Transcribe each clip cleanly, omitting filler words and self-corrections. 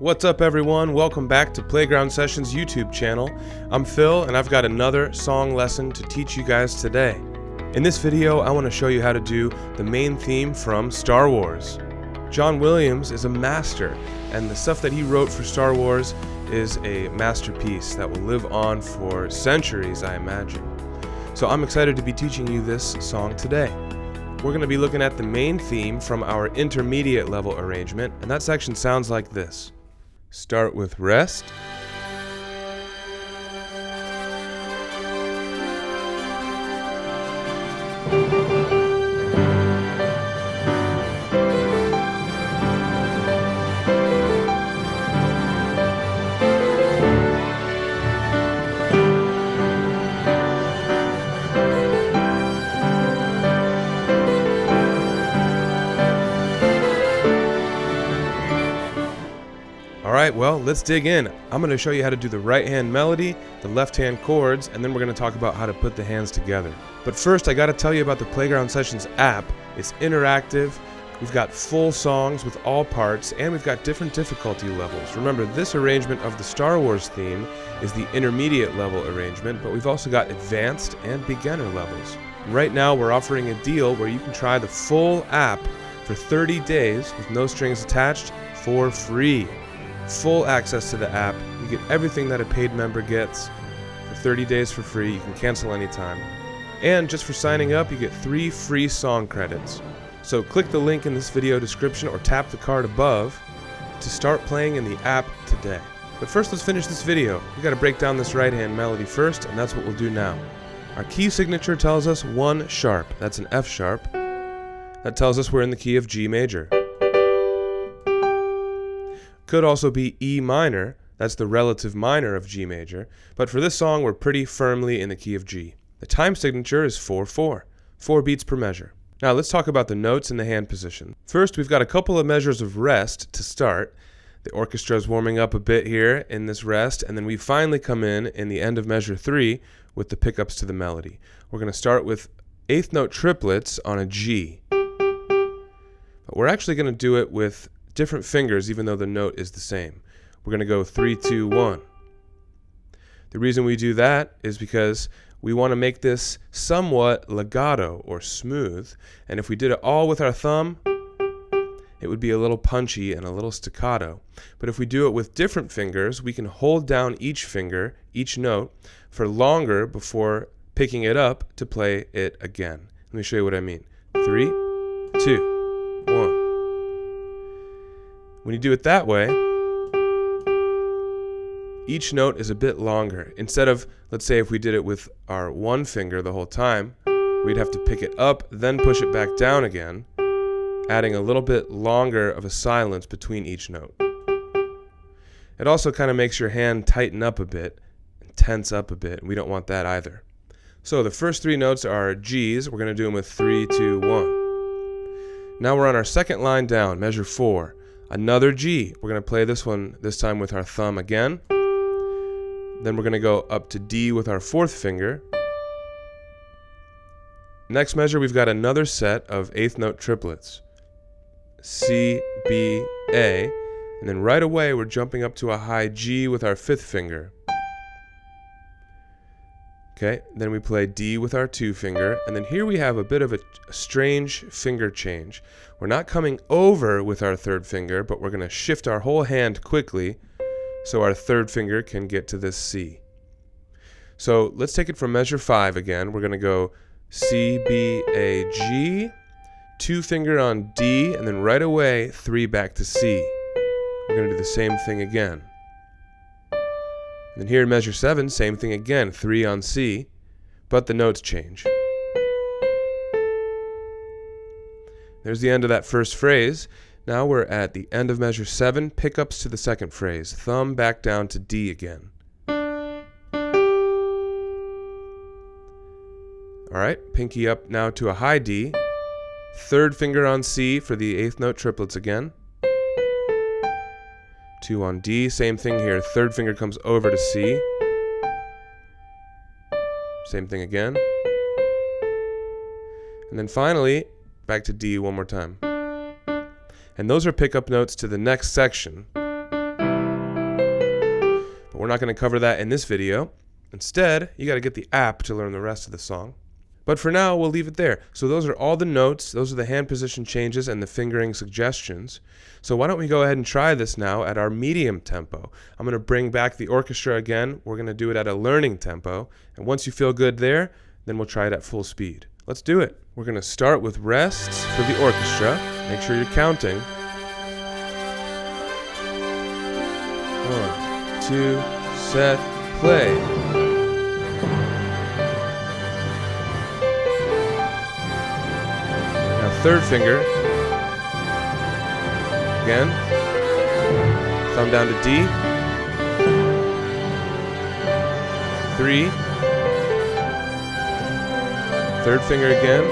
What's up everyone? Welcome back to Playground Sessions YouTube channel. I'm Phil and I've got another song lesson to teach you guys today. In this video I want to show you how to do the main theme from Star Wars. John Williams is a master and the stuff that he wrote for Star Wars is a masterpiece that will live on for centuries, I imagine. So I'm excited to be teaching you this song today. We're going to be looking at the main theme from our intermediate level arrangement, and that section sounds like this. Start with rest. Alright, well, let's dig in. I'm going to show you how to do the right hand melody, the left hand chords, and then we're going to talk about how to put the hands together. But first, I got to tell you about the Playground Sessions app. It's interactive, we've got full songs with all parts, and we've got different difficulty levels. Remember, this arrangement of the Star Wars theme is the intermediate level arrangement, but we've also got advanced and beginner levels. Right now, we're offering a deal where you can try the full app for 30 days with no strings attached for free. Full access to the app. You get everything that a paid member gets for 30 days for free. You can cancel anytime. And just for signing up, you get 3 free song credits. So click the link in this video description or tap the card above to start playing in the app today. But first, let's finish this video. We got to break down this right hand melody first, and that's what we'll do now. Our key signature tells us 1 sharp. That's an F sharp. That tells us we're in the key of G major. Could also be E minor, that's the relative minor of G major, but for this song we're pretty firmly in the key of G. The time signature is 4/4, 4 beats per measure. Now let's talk about the notes in the hand position. First, we've got a couple of measures of rest to start. The orchestra is warming up a bit here in this rest, and then we finally come in the end of measure 3 with the pickups to the melody. We're going to start with 8th note triplets on a G, but we're actually going to do it with different fingers even though the note is the same. We're going to go 3, 2, 1. The reason we do that is because we want to make this somewhat legato or smooth, and if we did it all with our thumb, it would be a little punchy and a little staccato. But if we do it with different fingers, we can hold down each finger, each note, for longer before picking it up to play it again. Let me show you what I mean. 3, 2, 1. When you do it that way, each note is a bit longer. Instead of, let's say if we did it with our 1 finger the whole time, we'd have to pick it up, then push it back down again, adding a little bit longer of a silence between each note. It also kind of makes your hand tighten up a bit and tense up a bit, and we don't want that either. So the first 3 notes are G's. We're going to do them with 3, 2, 1. Now we're on our second line down, measure 4. Another G. We're going to play this one this time with our thumb again. Then we're going to go up to D with our 4th finger. Next measure, we've got another set of 8th note triplets. C, B, A. And then right away, we're jumping up to a high G with our 5th finger. Okay, then we play D with our 2 finger, and then here we have a bit of a strange finger change. We're not coming over with our 3rd finger, but we're going to shift our whole hand quickly so our 3rd finger can get to this C. So let's take it from measure 5 again. We're going to go C, B, A, G, 2 finger on D, and then right away 3 back to C. We're going to do the same thing again. And then here in measure 7, same thing again, 3 on C, but the notes change. There's the end of that first phrase. Now we're at the end of measure 7, pickups to the second phrase, thumb back down to D again. Alright, pinky up now to a high D, 3rd finger on C for the 8th note triplets again. 2 on D, same thing here, 3rd finger comes over to C. Same thing again. And then finally, back to D one more time. And those are pickup notes to the next section. we're not going to cover that in this video. Instead, you got to get the app to learn the rest of the song. But for now, we'll leave it there. So those are all the notes, those are the hand position changes and the fingering suggestions. So why don't we go ahead and try this now at our medium tempo. I'm going to bring back the orchestra again. We're going to do it at a learning tempo. And once you feel good there, then we'll try it at full speed. Let's do it. We're going to start with rests for the orchestra. Make sure you're counting. 1, 2, set, play. Third finger, again, thumb down to D, 3, third finger again,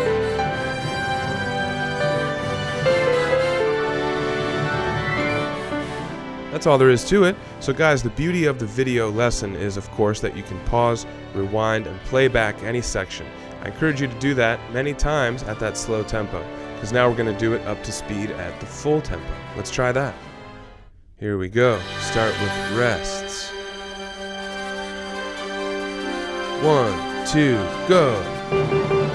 that's all there is to it. So guys, the beauty of the video lesson is of course that you can pause, rewind, and play back any section. I encourage you to do that many times at that slow tempo, because now we're going to do it up to speed at the full tempo. Let's try that. Here we go. Start with rests. 1, 2, go.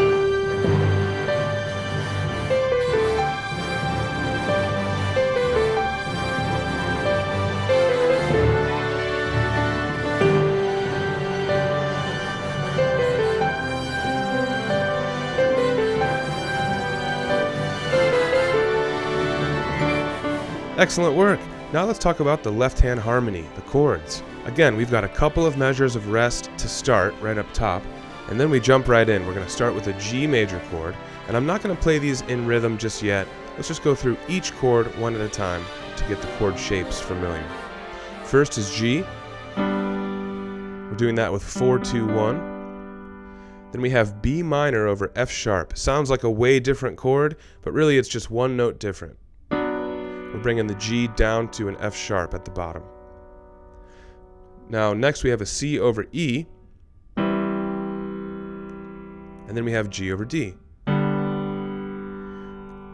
Excellent work. Now let's talk about the left hand harmony, the chords. Again, we've got a couple of measures of rest to start right up top, and then we jump right in. We're going to start with a G major chord, and I'm not going to play these in rhythm just yet. Let's just go through each chord one at a time to get the chord shapes familiar. First is G. We're doing that with 4, 2, 1. Then we have B minor over F sharp. Sounds like a way different chord, but really it's just one note different. We're bringing the G down to an F sharp at the bottom. Now next we have a C over E, and then we have G over D.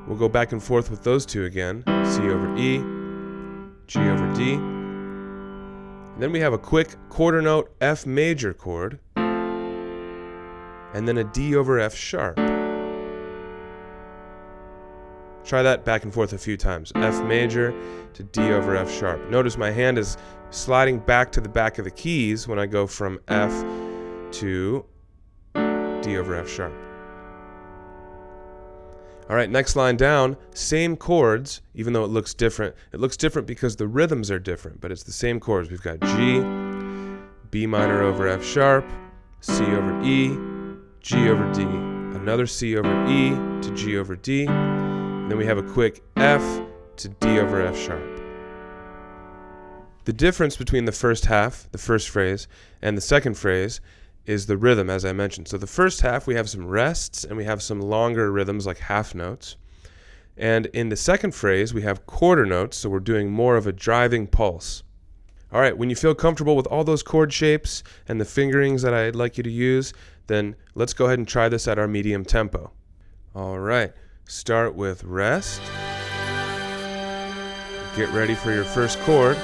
We'll go back and forth with those two again, C over E, G over D. And then we have a quick quarter note F major chord, and then a D over F sharp. Try that back and forth a few times. F major to D over F sharp. Notice my hand is sliding back to the back of the keys when I go from F to D over F sharp. All right, next line down, same chords, even though it looks different. It looks different because the rhythms are different, but it's the same chords. We've got G, B minor over F sharp, C over E, G over D, another C over E to G over D. Then we have a quick F to D over F sharp. The difference between the first half, the first phrase, and the second phrase is the rhythm, as I mentioned. So the first half we have some rests and we have some longer rhythms like half notes. And in the second phrase we have quarter notes, so we're doing more of a driving pulse. All right, when you feel comfortable with all those chord shapes and the fingerings that I'd like you to use, then let's go ahead and try this at our medium tempo. All right. Start with rest. Get ready for your first chord.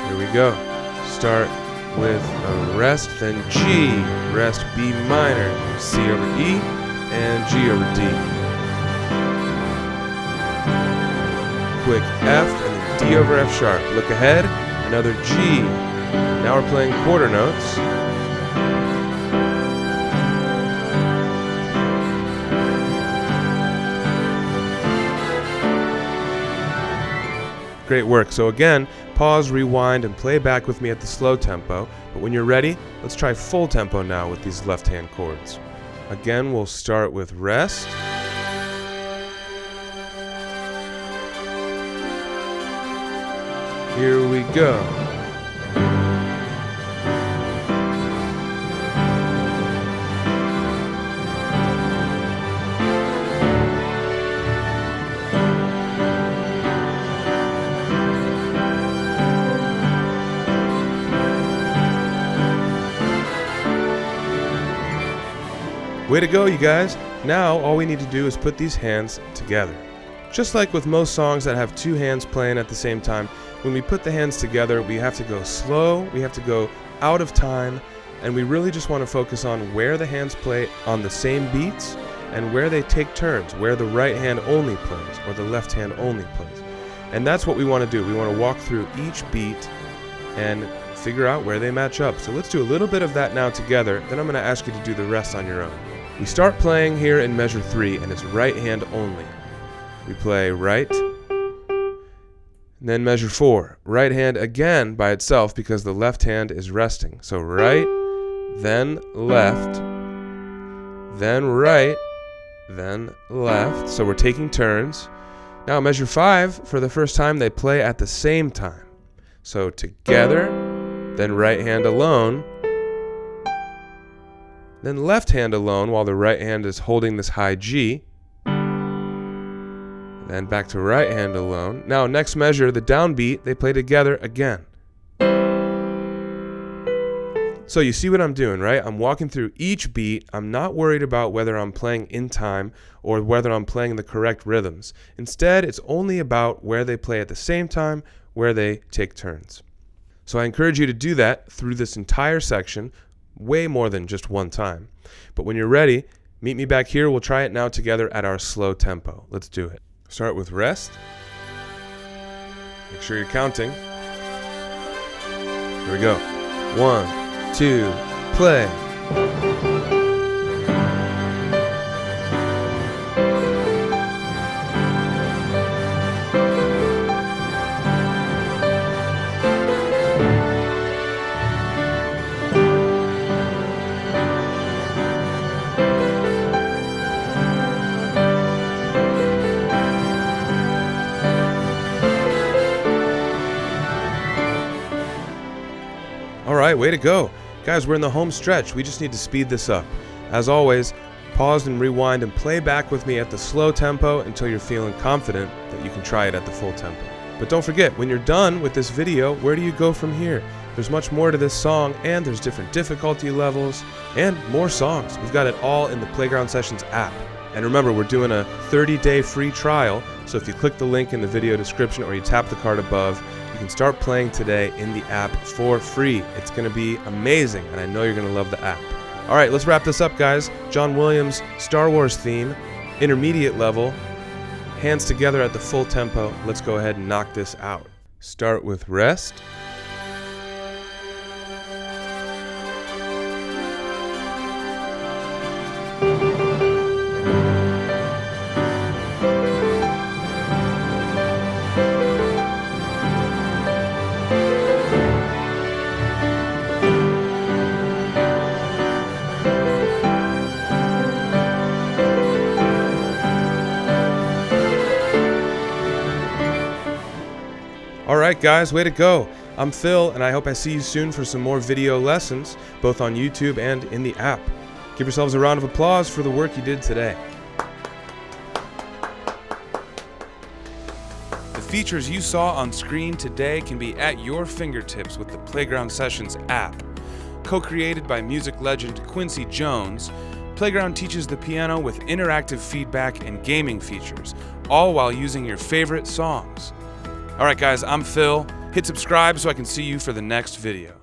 Here we go. Start with a rest, then G, rest B minor, C over E, and G over D. Quick F, and then D over F sharp. Look ahead, another G. Now we're playing quarter notes. Great work. So again, pause, rewind, and play back with me at the slow tempo. But when you're ready, let's try full tempo now with these left-hand chords. Again, we'll start with rest. Here we go. Way to go, you guys. Now all we need to do is put these hands together. Just like with most songs that have two hands playing at the same time, when we put the hands together, we have to go slow, we have to go out of time, and we really just want to focus on where the hands play on the same beats and where they take turns, where the right hand only plays or the left hand only plays. And that's what we want to do. We want to walk through each beat and figure out where they match up. So let's do a little bit of that now together, then I'm going to ask you to do the rest on your own. We start playing here in measure 3, and it's right hand only. We play right, and then measure 4, right hand again by itself because the left hand is resting. So right, then left, then right, then left. So we're taking turns. Now measure 5, for the first time they play at the same time. So together, then right hand alone, then left hand alone while the right hand is holding this high G. Then back to right hand alone. Now next measure, the downbeat, they play together again. So you see what I'm doing, right? I'm walking through each beat. I'm not worried about whether I'm playing in time or whether I'm playing the correct rhythms. Instead, it's only about where they play at the same time, where they take turns. So I encourage you to do that through this entire section, way more than just one time. But when you're ready, meet me back here. We'll try it now together at our slow tempo. Let's do it. Start with rest. Make sure you're counting. Here we go. 1, 2, play. Alright, way to go. Guys, we're in the home stretch. We just need to speed this up. As always, pause and rewind and play back with me at the slow tempo until you're feeling confident that you can try it at the full tempo. But don't forget, when you're done with this video, where do you go from here? There's much more to this song, and there's different difficulty levels, and more songs. We've got it all in the Playground Sessions app. And remember, we're doing a 30-day free trial, so if you click the link in the video description or you tap the card above, you can start playing today in the app for free. It's going to be amazing, and I know you're going to love the app. All right, let's wrap this up, guys. John Williams' Star Wars theme, intermediate level, hands together at the full tempo. Let's go ahead and knock this out. Start with rest. Alright guys, way to go. I'm Phil, and I hope I see you soon for some more video lessons, both on YouTube and in the app. Give yourselves a round of applause for the work you did today. The features you saw on screen today can be at your fingertips with the Playground Sessions app. Co-created by music legend Quincy Jones, Playground teaches the piano with interactive feedback and gaming features, all while using your favorite songs. Alright guys, I'm Phil. Hit subscribe so I can see you for the next video.